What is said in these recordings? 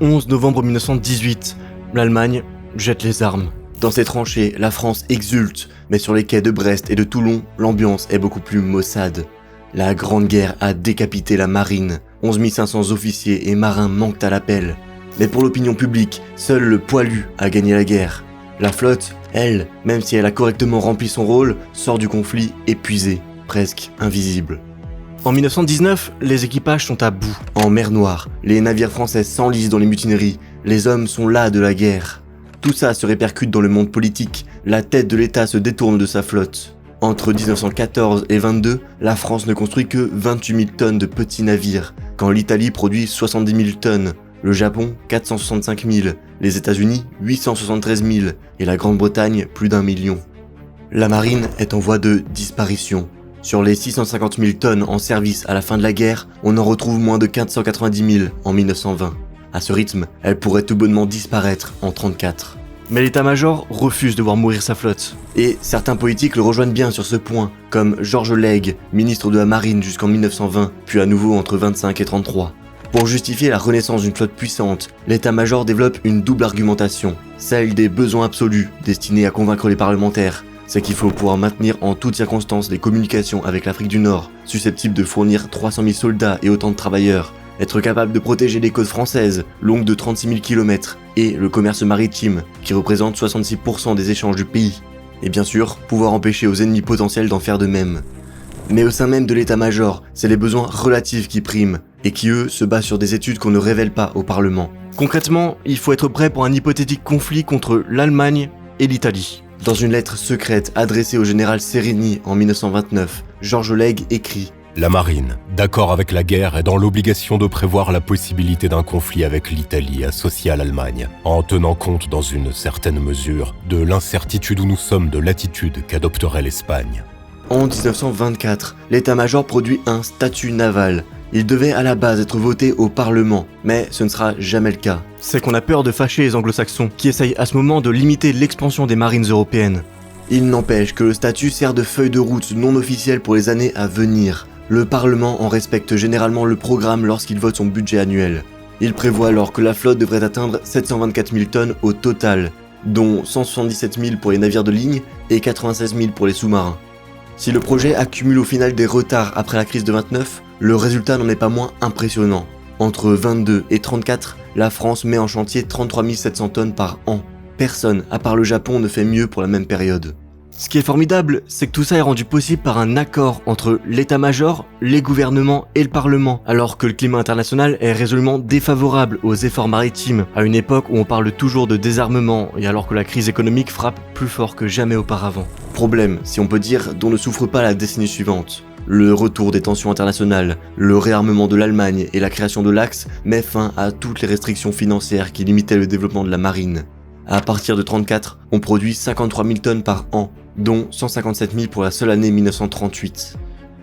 11 novembre 1918, l'Allemagne jette les armes. Dans ses tranchées, la France exulte, mais sur les quais de Brest et de Toulon, l'ambiance est beaucoup plus maussade. La Grande Guerre a décapité la marine, 11 500 officiers et marins manquent à l'appel. Mais pour l'opinion publique, seul le poilu a gagné la guerre. La flotte, elle, même si elle a correctement rempli son rôle, sort du conflit épuisée, presque invisible. En 1919, les équipages sont à bout. En mer Noire, les navires français s'enlisent dans les mutineries, les hommes sont las de la guerre. Tout ça se répercute dans le monde politique, la tête de l'État se détourne de sa flotte. Entre 1914 et 1922, la France ne construit que 28 000 tonnes de petits navires, quand l'Italie produit 70 000 tonnes, le Japon 465 000, les États-Unis 873 000 et la Grande-Bretagne plus d'1 million. La marine est en voie de disparition. Sur les 650 000 tonnes en service à la fin de la guerre, on en retrouve moins de 490 000 en 1920. À ce rythme, elle pourrait tout bonnement disparaître en 1934. Mais l'état-major refuse de voir mourir sa flotte. Et certains politiques le rejoignent bien sur ce point, comme Georges Laigle, ministre de la Marine jusqu'en 1920, puis à nouveau entre 25 et 33. Pour justifier la renaissance d'une flotte puissante, l'état-major développe une double argumentation, celle des besoins absolus, destinés à convaincre les parlementaires. C'est qu'il faut pouvoir maintenir en toutes circonstances les communications avec l'Afrique du Nord, susceptibles de fournir 300 000 soldats et autant de travailleurs, être capable de protéger les côtes françaises, longues de 36 000 km, et le commerce maritime, qui représente 66% des échanges du pays, et bien sûr, pouvoir empêcher aux ennemis potentiels d'en faire de même. Mais au sein même de l'état-major, c'est les besoins relatifs qui priment, et qui eux se basent sur des études qu'on ne révèle pas au Parlement. Concrètement, il faut être prêt pour un hypothétique conflit contre l'Allemagne et l'Italie. Dans une lettre secrète adressée au général Serrini en 1929, Georges Laigle écrit « La marine, d'accord avec la guerre, est dans l'obligation de prévoir la possibilité d'un conflit avec l'Italie associée à l'Allemagne, en tenant compte dans une certaine mesure de l'incertitude où nous sommes de l'attitude qu'adopterait l'Espagne. » En 1924, l'état-major produit un statut naval. Il devait à la base être voté au Parlement, mais ce ne sera jamais le cas. C'est qu'on a peur de fâcher les anglo-saxons, qui essayent à ce moment de limiter l'expansion des marines européennes. Il n'empêche que le statut sert de feuille de route non officielle pour les années à venir. Le Parlement en respecte généralement le programme lorsqu'il vote son budget annuel. Il prévoit alors que la flotte devrait atteindre 724 000 tonnes au total, dont 177 000 pour les navires de ligne et 96 000 pour les sous-marins. Si le projet accumule au final des retards après la crise de 29, le résultat n'en est pas moins impressionnant. Entre 22 et 34, la France met en chantier 33 700 tonnes par an. Personne, à part le Japon, ne fait mieux pour la même période. Ce qui est formidable, c'est que tout ça est rendu possible par un accord entre l'état-major, les gouvernements et le Parlement, alors que le climat international est résolument défavorable aux efforts maritimes, à une époque où on parle toujours de désarmement et alors que la crise économique frappe plus fort que jamais auparavant. Problème, si on peut dire, dont ne souffre pas la décennie suivante. Le retour des tensions internationales, le réarmement de l'Allemagne et la création de l'Axe met fin à toutes les restrictions financières qui limitaient le développement de la marine. À partir de 1934, on produit 53 000 tonnes par an, dont 157 000 pour la seule année 1938.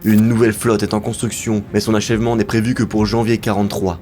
Une nouvelle flotte est en construction, mais son achèvement n'est prévu que pour janvier 1943.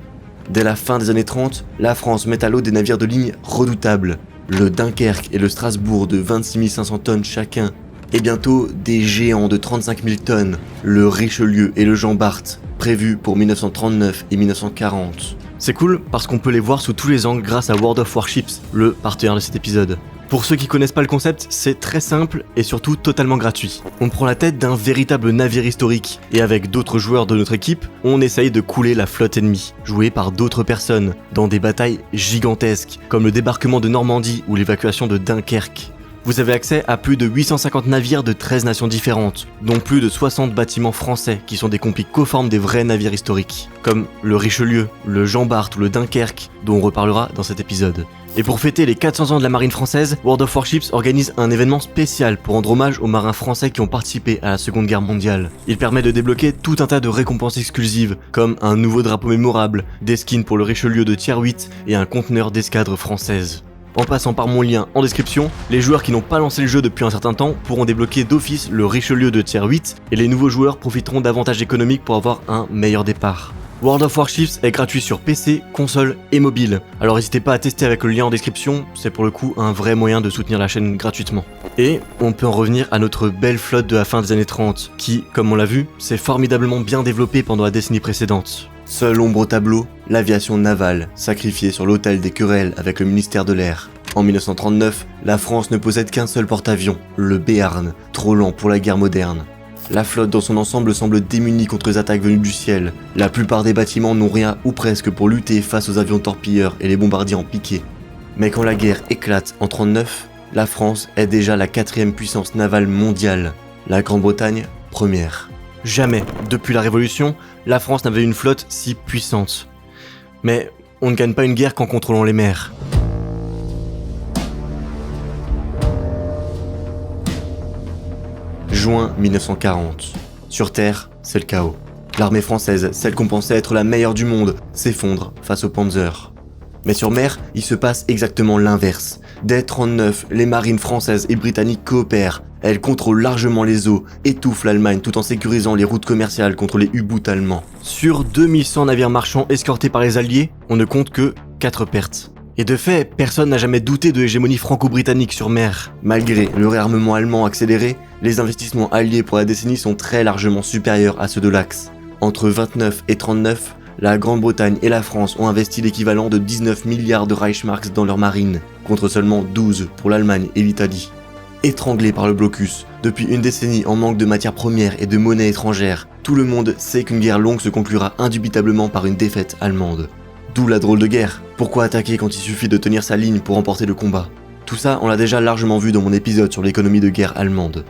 Dès la fin des années 30, la France met à l'eau des navires de ligne redoutables, le Dunkerque et le Strasbourg de 26 500 tonnes chacun, et bientôt des géants de 35 000 tonnes, le Richelieu et le Jean Bart, prévus pour 1939 et 1940. C'est cool parce qu'on peut les voir sous tous les angles grâce à World of Warships, le partenaire de cet épisode. Pour ceux qui connaissent pas le concept, c'est très simple et surtout totalement gratuit. On prend la tête d'un véritable navire historique et avec d'autres joueurs de notre équipe, on essaye de couler la flotte ennemie, jouée par d'autres personnes, dans des batailles gigantesques, comme le débarquement de Normandie ou l'évacuation de Dunkerque. Vous avez accès à plus de 850 navires de 13 nations différentes, dont plus de 60 bâtiments français qui sont des copies conformes des vrais navires historiques, comme le Richelieu, le Jean Bart ou le Dunkerque, dont on reparlera dans cet épisode. Et pour fêter les 400 ans de la marine française, World of Warships organise un événement spécial pour rendre hommage aux marins français qui ont participé à la Seconde Guerre mondiale. Il permet de débloquer tout un tas de récompenses exclusives, comme un nouveau drapeau mémorable, des skins pour le Richelieu de tier 8 et un conteneur d'escadre française. En passant par mon lien en description, les joueurs qui n'ont pas lancé le jeu depuis un certain temps pourront débloquer d'office le Richelieu de tier 8 et les nouveaux joueurs profiteront d'avantages économiques pour avoir un meilleur départ. World of Warships est gratuit sur PC, console et mobile, alors n'hésitez pas à tester avec le lien en description, c'est pour le coup un vrai moyen de soutenir la chaîne gratuitement. Et on peut en revenir à notre belle flotte de la fin des années 30, qui, comme on l'a vu, s'est formidablement bien développée pendant la décennie précédente. Seule ombre au tableau, l'aviation navale, sacrifiée sur l'autel des querelles avec le ministère de l'Air. En 1939, la France ne possède qu'un seul porte-avions, le Béarn, trop lent pour la guerre moderne. La flotte dans son ensemble semble démunie contre les attaques venues du ciel. La plupart des bâtiments n'ont rien ou presque pour lutter face aux avions torpilleurs et les bombardiers en piqué. Mais quand la guerre éclate en 1939, la France est déjà la 4e puissance navale mondiale. La Grande-Bretagne, première. Jamais, depuis la Révolution, la France n'avait une flotte si puissante. Mais on ne gagne pas une guerre qu'en contrôlant les mers. Juin 1940. Sur Terre, c'est le chaos. L'armée française, celle qu'on pensait être la meilleure du monde, s'effondre face aux Panzers. Mais sur mer, il se passe exactement l'inverse. Dès 1939, les marines françaises et britanniques coopèrent. Elles contrôlent largement les eaux, étouffent l'Allemagne tout en sécurisant les routes commerciales contre les U-boots allemands. Sur 2100 navires marchands escortés par les Alliés, on ne compte que 4 pertes. Et de fait, personne n'a jamais douté de l'hégémonie franco-britannique sur mer. Malgré le réarmement allemand accéléré, les investissements alliés pour la décennie sont très largement supérieurs à ceux de l'Axe. Entre 29 et 39, la Grande-Bretagne et la France ont investi l'équivalent de 19 milliards de Reichsmarks dans leur marine, contre seulement 12 pour l'Allemagne et l'Italie. Étranglés par le blocus, depuis une décennie en manque de matières premières et de monnaie étrangère, tout le monde sait qu'une guerre longue se conclura indubitablement par une défaite allemande. D'où la drôle de guerre. Pourquoi attaquer quand il suffit de tenir sa ligne pour remporter le combat ? Tout ça, on l'a déjà largement vu dans mon épisode sur l'économie de guerre allemande.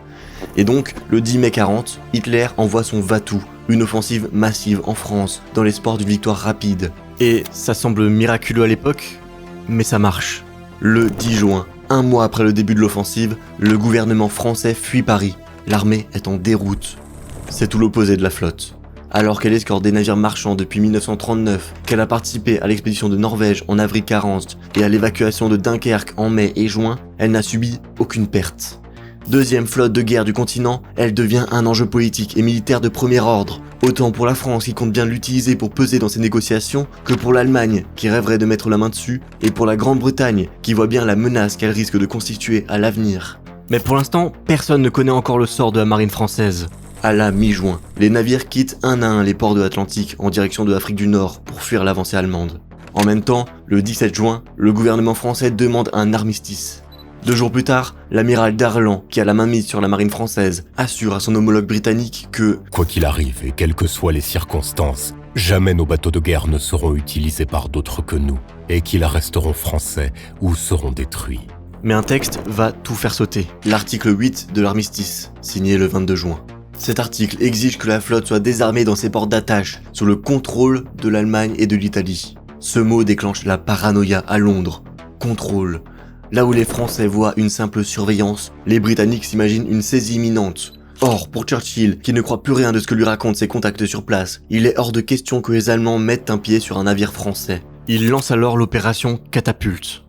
Et donc, le 10 mai 40, Hitler envoie son Va-Tout, une offensive massive en France, dans l'espoir d'une victoire rapide. Et ça semble miraculeux à l'époque, mais ça marche. Le 10 juin, un mois après le début de l'offensive, le gouvernement français fuit Paris. L'armée est en déroute. C'est tout l'opposé de la flotte. Alors qu'elle escorte des navires marchands depuis 1939, qu'elle a participé à l'expédition de Norvège en avril 40 et à l'évacuation de Dunkerque en mai et juin, elle n'a subi aucune perte. Deuxième flotte de guerre du continent, elle devient un enjeu politique et militaire de premier ordre, autant pour la France qui compte bien l'utiliser pour peser dans ses négociations, que pour l'Allemagne qui rêverait de mettre la main dessus, et pour la Grande-Bretagne qui voit bien la menace qu'elle risque de constituer à l'avenir. Mais pour l'instant, personne ne connaît encore le sort de la marine française. À la mi-juin, les navires quittent un à un les ports de l'Atlantique en direction de l'Afrique du Nord pour fuir l'avancée allemande. En même temps, le 17 juin, le gouvernement français demande un armistice. 2 jours plus tard, l'amiral Darlan, qui a la main mise sur la marine française, assure à son homologue britannique que « Quoi qu'il arrive et quelles que soient les circonstances, jamais nos bateaux de guerre ne seront utilisés par d'autres que nous, et qu'ils resteront français ou seront détruits. » Mais un texte va tout faire sauter. L'article 8 de l'armistice, signé le 22 juin. Cet article exige que la flotte soit désarmée dans ses ports d'attache, sous le contrôle de l'Allemagne et de l'Italie. Ce mot déclenche la paranoïa à Londres. Contrôle. Là où les Français voient une simple surveillance, les Britanniques s'imaginent une saisie imminente. Or, pour Churchill, qui ne croit plus rien de ce que lui racontent ses contacts sur place, il est hors de question que les Allemands mettent un pied sur un navire français. Il lance alors l'opération Catapulte.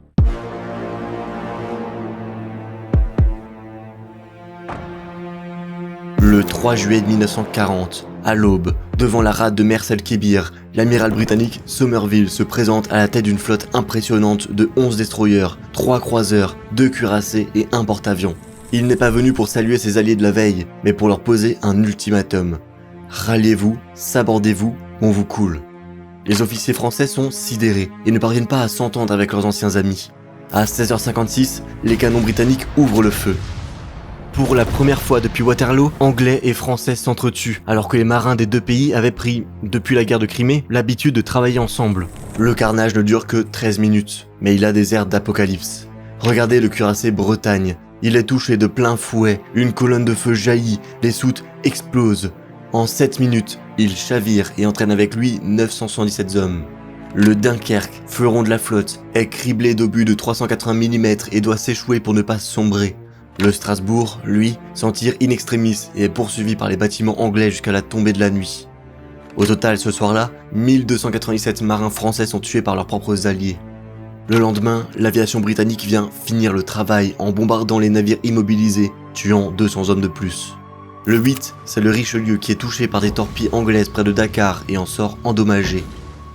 Le 3 juillet 1940, à l'aube, devant la rade de Mers el-Kébir, l'amiral britannique Somerville se présente à la tête d'une flotte impressionnante de 11 destroyers, 3 croiseurs, 2 cuirassés et 1 porte-avions. Il n'est pas venu pour saluer ses alliés de la veille, mais pour leur poser un ultimatum. Ralliez-vous, sabordez-vous, on vous coule. Les officiers français sont sidérés et ne parviennent pas à s'entendre avec leurs anciens amis. À 16h56, les canons britanniques ouvrent le feu. Pour la première fois depuis Waterloo, Anglais et Français s'entretuent, alors que les marins des deux pays avaient pris, depuis la guerre de Crimée, l'habitude de travailler ensemble. Le carnage ne dure que 13 minutes, mais il a des airs d'apocalypse. Regardez le cuirassé Bretagne, il est touché de plein fouet, une colonne de feu jaillit, les soutes explosent. En 7 minutes, il chavire et entraîne avec lui 977 hommes. Le Dunkerque, fleuron de la flotte, est criblé d'obus de 380 mm et doit s'échouer pour ne pas sombrer. Le Strasbourg, lui, s'en tire in extremis et est poursuivi par les bâtiments anglais jusqu'à la tombée de la nuit. Au total, ce soir-là, 1297 marins français sont tués par leurs propres alliés. Le lendemain, l'aviation britannique vient finir le travail en bombardant les navires immobilisés, tuant 200 hommes de plus. Le 8, c'est le Richelieu qui est touché par des torpilles anglaises près de Dakar et en sort endommagé.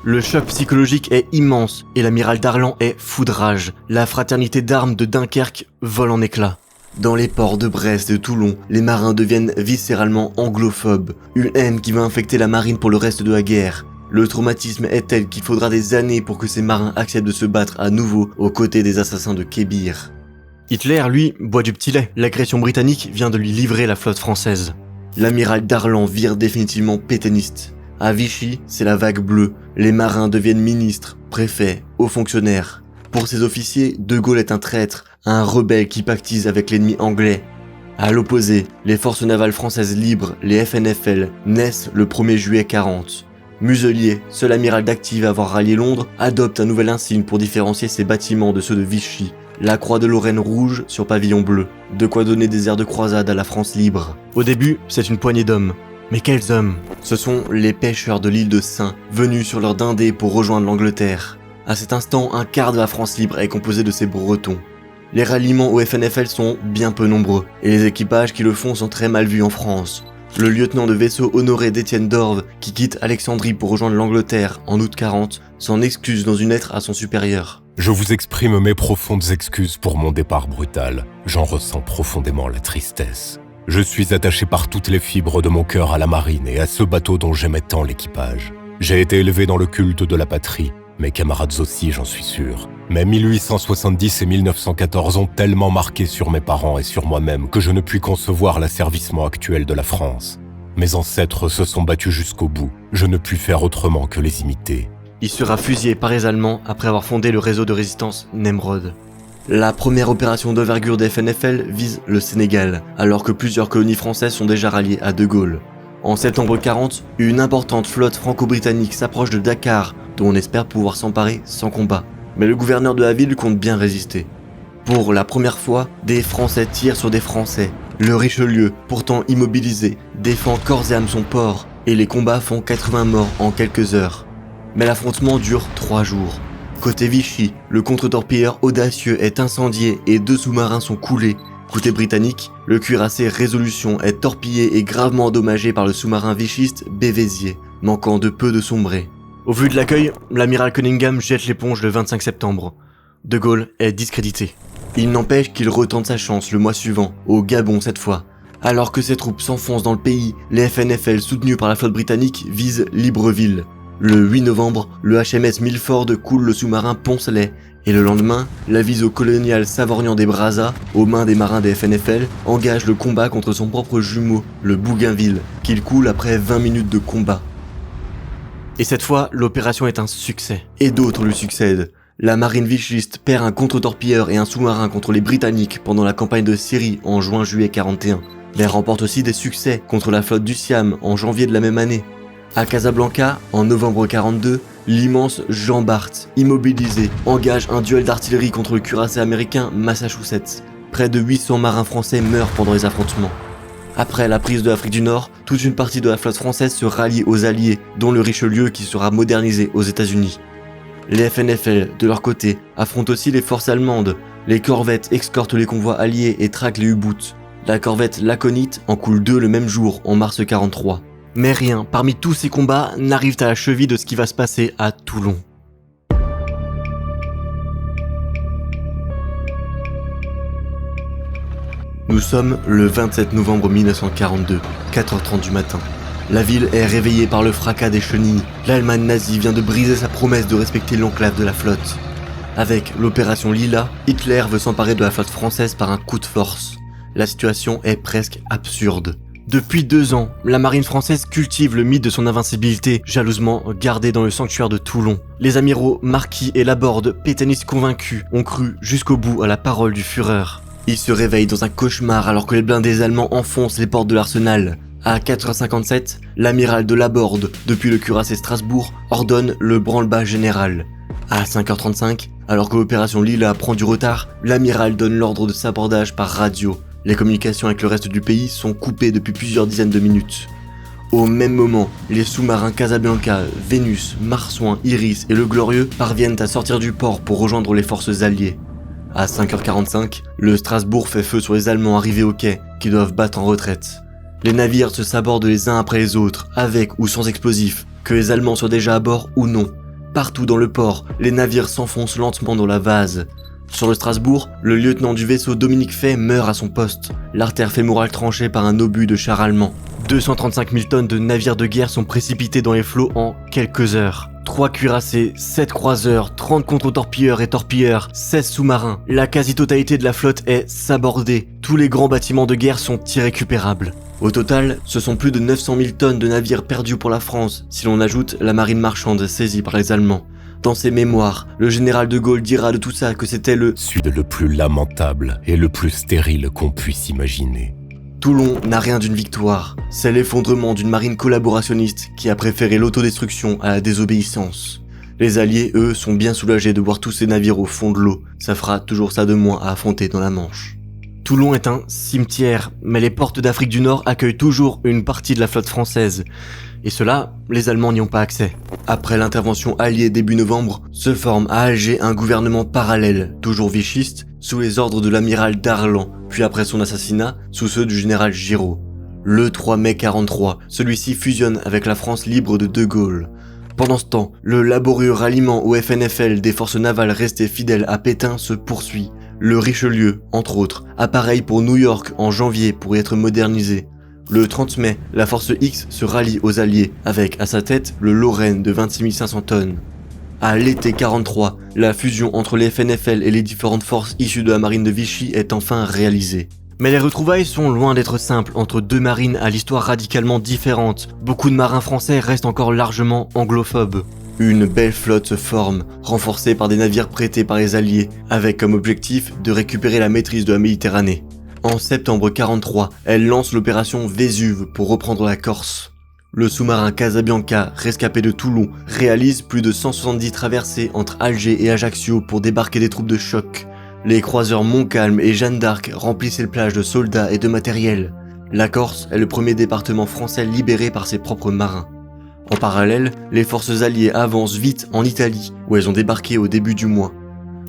Le choc psychologique est immense et l'amiral Darlan est foudrage. La fraternité d'armes de Dunkerque vole en éclats. Dans les ports de Brest et de Toulon, les marins deviennent viscéralement anglophobes, une haine qui va infecter la marine pour le reste de la guerre. Le traumatisme est tel qu'il faudra des années pour que ces marins acceptent de se battre à nouveau aux côtés des assassins de Kébir. Hitler, lui, boit du petit lait. L'agression britannique vient de lui livrer la flotte française. L'amiral Darlan vire définitivement pétainiste. À Vichy, c'est la vague bleue. Les marins deviennent ministres, préfets, hauts fonctionnaires. Pour ses officiers, De Gaulle est un traître, un rebelle qui pactise avec l'ennemi anglais. À l'opposé, les forces navales françaises libres, les FNFL, naissent le 1er juillet 40. Muselier, seul amiral d'active à avoir rallié Londres, adopte un nouvel insigne pour différencier ses bâtiments de ceux de Vichy. La croix de Lorraine rouge sur pavillon bleu. De quoi donner des airs de croisade à la France libre. Au début, c'est une poignée d'hommes. Mais quels hommes? Ce sont les pêcheurs de l'île de Sein, venus sur leur dindé pour rejoindre l'Angleterre. À cet instant, un quart de la France libre est composé de ces Bretons. Les ralliements au FNFL sont bien peu nombreux, et les équipages qui le font sont très mal vus en France. Le lieutenant de vaisseau Honoré d'Étienne d'Orve, qui quitte Alexandrie pour rejoindre l'Angleterre en août 40, s'en excuse dans une lettre à son supérieur. Je vous exprime mes profondes excuses pour mon départ brutal. J'en ressens profondément la tristesse. Je suis attaché par toutes les fibres de mon cœur à la marine et à ce bateau dont j'aimais tant l'équipage. J'ai été élevé dans le culte de la patrie. Mes camarades aussi, j'en suis sûr. Mais 1870 et 1914 ont tellement marqué sur mes parents et sur moi-même que je ne puis concevoir l'asservissement actuel de la France. Mes ancêtres se sont battus jusqu'au bout. Je ne puis faire autrement que les imiter. Il sera fusillé par les Allemands après avoir fondé le réseau de résistance Nemrod. La première opération d'envergure des FNFL vise le Sénégal, alors que plusieurs colonies françaises sont déjà ralliées à De Gaulle. En septembre 40, une importante flotte franco-britannique s'approche de Dakar, dont on espère pouvoir s'emparer sans combat. Mais le gouverneur de la ville compte bien résister. Pour la première fois, des Français tirent sur des Français. Le Richelieu, pourtant immobilisé, défend corps et âme son port, et les combats font 80 morts en quelques heures. Mais l'affrontement dure 3 jours. Côté Vichy, le contre-torpilleur audacieux est incendié et 2 sous-marins sont coulés. Côté britannique, le cuirassé Résolution est torpillé et gravement endommagé par le sous-marin vichiste Bévésier, manquant de peu de sombrer. Au vu de l'accueil, l'amiral Cunningham jette l'éponge le 25 septembre. De Gaulle est discrédité. Il n'empêche qu'il retente sa chance le mois suivant, au Gabon cette fois. Alors que ses troupes s'enfoncent dans le pays, les FNFL soutenus par la flotte britannique visent Libreville. Le 8 novembre, le HMS Milford coule le sous-marin Poncelet, et le lendemain, l'aviso colonial Savorgnan des Brazza, aux mains des marins des FNFL, engage le combat contre son propre jumeau, le Bougainville, qu'il coule après 20 minutes de combat. Et cette fois, l'opération est un succès, et d'autres lui succèdent. La marine vichiste perd un contre-torpilleur et un sous-marin contre les Britanniques pendant la campagne de Syrie en juin-juillet 41. Mais elle remporte aussi des succès contre la flotte du Siam en janvier de la même année. À Casablanca, en novembre 42, l'immense Jean Bart, immobilisé, engage un duel d'artillerie contre le cuirassé américain Massachusetts. Près de 800 marins français meurent pendant les affrontements. Après la prise de l'Afrique du Nord, toute une partie de la flotte française se rallie aux Alliés, dont le Richelieu qui sera modernisé aux États-Unis. Les FNFL, de leur côté, affrontent aussi les forces allemandes. Les corvettes escortent les convois alliés et traquent les U-boots. La corvette Laconite en coule 2 le même jour, en mars 43. Mais rien, parmi tous ces combats, n'arrive à la cheville de ce qui va se passer à Toulon. Nous sommes le 27 novembre 1942, 4h30 du matin. La ville est réveillée par le fracas des chenilles. L'Allemagne nazie vient de briser sa promesse de respecter l'enclave de la flotte. Avec l'opération Lila, Hitler veut s'emparer de la flotte française par un coup de force. La situation est presque absurde. Depuis 2 ans, la marine française cultive le mythe de son invincibilité, jalousement gardé dans le sanctuaire de Toulon. Les amiraux Marquis et Laborde, pétainistes convaincus, ont cru jusqu'au bout à la parole du Führer. Ils se réveillent dans un cauchemar alors que les blindés allemands enfoncent les portes de l'arsenal. À 4h57, l'amiral de Laborde, depuis le cuirassé Strasbourg, ordonne le branle-bas général. À 5h35, alors que l'opération Lila prend du retard, l'amiral donne l'ordre de sabordage par radio. Les communications avec le reste du pays sont coupées depuis plusieurs dizaines de minutes. Au même moment, les sous-marins Casablanca, Vénus, Marsouin, Iris et le Glorieux parviennent à sortir du port pour rejoindre les forces alliées. À 5h45, le Strasbourg fait feu sur les Allemands arrivés au quai, qui doivent battre en retraite. Les navires se sabordent les uns après les autres, avec ou sans explosifs, que les Allemands soient déjà à bord ou non. Partout dans le port, les navires s'enfoncent lentement dans la vase. Sur le Strasbourg, le lieutenant du vaisseau Dominique Fay meurt à son poste, l'artère fémorale tranchée par un obus de char allemand. 235 000 tonnes de navires de guerre sont précipités dans les flots en quelques heures. 3 cuirassés, 7 croiseurs, 30 contre-torpilleurs et torpilleurs, 16 sous-marins. La quasi-totalité de la flotte est sabordée. Tous les grands bâtiments de guerre sont irrécupérables. Au total, ce sont plus de 900 000 tonnes de navires perdus pour la France, si l'on ajoute la marine marchande saisie par les Allemands. Dans ses mémoires, le général de Gaulle dira de tout ça que c'était le Sud le plus lamentable et le plus stérile qu'on puisse imaginer. Toulon n'a rien d'une victoire, c'est l'effondrement d'une marine collaborationniste qui a préféré l'autodestruction à la désobéissance. Les Alliés, eux, sont bien soulagés de voir tous ces navires au fond de l'eau, ça fera toujours ça de moins à affronter dans la Manche. Toulon est un cimetière, mais les portes d'Afrique du Nord accueillent toujours une partie de la flotte française. Et cela, les Allemands n'y ont pas accès. Après l'intervention alliée début novembre, se forme à Alger un gouvernement parallèle, toujours vichiste, sous les ordres de l'amiral Darlan, puis après son assassinat, sous ceux du général Giraud. Le 3 mai 43, celui-ci fusionne avec la France libre de De Gaulle. Pendant ce temps, le laborieux ralliement au FNFL des forces navales restées fidèles à Pétain se poursuit. Le Richelieu, entre autres, appareille pour New York en janvier pour y être modernisé. Le 30 mai, la force X se rallie aux Alliés, avec à sa tête le Lorraine de 26 500 tonnes. À l'été 43, la fusion entre les FNFL et les différentes forces issues de la marine de Vichy est enfin réalisée. Mais les retrouvailles sont loin d'être simples entre deux marines à l'histoire radicalement différente. Beaucoup de marins français restent encore largement anglophobes. Une belle flotte se forme, renforcée par des navires prêtés par les Alliés, avec comme objectif de récupérer la maîtrise de la Méditerranée. En septembre 43, elle lance l'opération Vésuve pour reprendre la Corse. Le sous-marin Casabianca, rescapé de Toulon, réalise plus de 170 traversées entre Alger et Ajaccio pour débarquer des troupes de choc. Les croiseurs Montcalm et Jeanne d'Arc remplissent les plages de soldats et de matériel. La Corse est le premier département français libéré par ses propres marins. En parallèle, les forces alliées avancent vite en Italie, où elles ont débarqué au début du mois.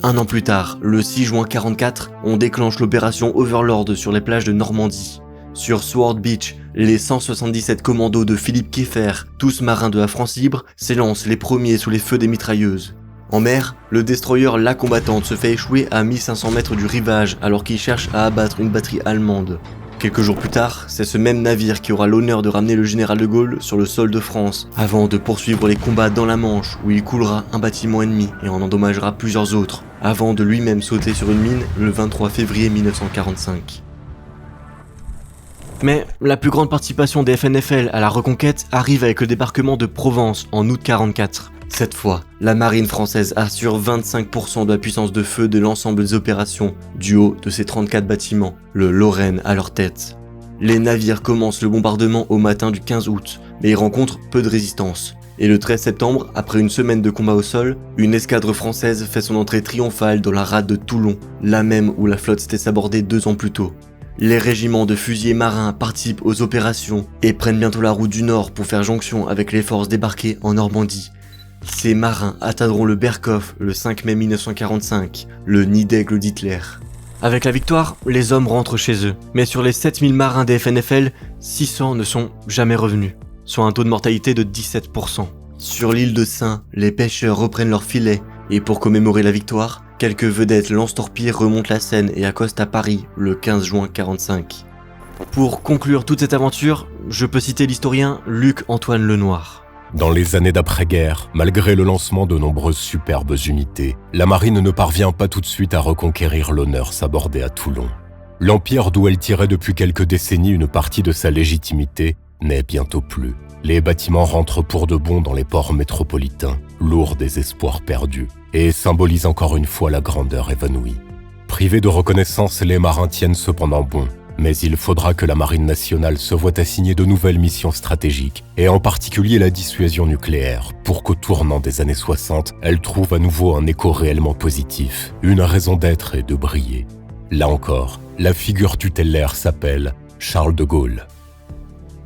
Un an plus tard, le 6 juin 44, on déclenche l'opération Overlord sur les plages de Normandie. Sur Sword Beach, les 177 commandos de Philippe Kieffer, tous marins de la France libre, s'élancent les premiers sous les feux des mitrailleuses. En mer, le destroyer La Combattante se fait échouer à 1500 mètres du rivage alors qu'il cherche à abattre une batterie allemande. Quelques jours plus tard, c'est ce même navire qui aura l'honneur de ramener le général de Gaulle sur le sol de France, avant de poursuivre les combats dans la Manche où il coulera un bâtiment ennemi et en endommagera plusieurs autres, avant de lui-même sauter sur une mine le 23 février 1945. Mais la plus grande participation des FNFL à la reconquête arrive avec le débarquement de Provence en août 44. Cette fois, la marine française assure 25% de la puissance de feu de l'ensemble des opérations, du haut de ses 34 bâtiments, le Lorraine à leur tête. Les navires commencent le bombardement au matin du 15 août, mais ils rencontrent peu de résistance. Et le 13 septembre, après une semaine de combat au sol, une escadre française fait son entrée triomphale dans la rade de Toulon, la même où la flotte s'était sabordée 2 ans plus tôt. Les régiments de fusiliers marins participent aux opérations et prennent bientôt la route du Nord pour faire jonction avec les forces débarquées en Normandie. Ces marins atteindront le Berghof le 5 mai 1945, le nid d'aigle d'Hitler. Avec la victoire, les hommes rentrent chez eux, mais sur les 7000 marins des FNFL, 600 ne sont jamais revenus, soit un taux de mortalité de 17%. Sur l'île de Saint, les pêcheurs reprennent leurs filets, et pour commémorer la victoire, quelques vedettes lance-torpilles remontent la Seine et accostent à Paris le 15 juin 1945. Pour conclure toute cette aventure, je peux citer l'historien Luc-Antoine Lenoir. Dans les années d'après-guerre, malgré le lancement de nombreuses superbes unités, la marine ne parvient pas tout de suite à reconquérir l'honneur sabordé à Toulon. L'empire d'où elle tirait depuis quelques décennies une partie de sa légitimité n'est bientôt plus. Les bâtiments rentrent pour de bon dans les ports métropolitains, lourds des espoirs perdus, et symbolisent encore une fois la grandeur évanouie. Privés de reconnaissance, les marins tiennent cependant bon. Mais il faudra que la marine nationale se voie assigner de nouvelles missions stratégiques, et en particulier la dissuasion nucléaire, pour qu'au tournant des années 60, elle trouve à nouveau un écho réellement positif, une raison d'être et de briller. Là encore, la figure tutélaire s'appelle Charles de Gaulle.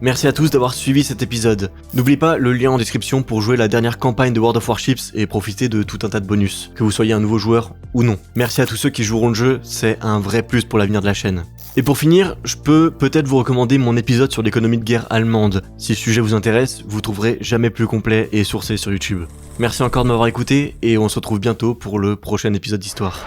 Merci à tous d'avoir suivi cet épisode. N'oubliez pas le lien en description pour jouer la dernière campagne de World of Warships et profiter de tout un tas de bonus, que vous soyez un nouveau joueur ou non. Merci à tous ceux qui joueront le jeu, c'est un vrai plus pour l'avenir de la chaîne. Et pour finir, je peux peut-être vous recommander mon épisode sur l'économie de guerre allemande. Si le sujet vous intéresse, vous trouverez jamais plus complet et sourcé sur YouTube. Merci encore de m'avoir écouté et on se retrouve bientôt pour le prochain épisode d'Histoire.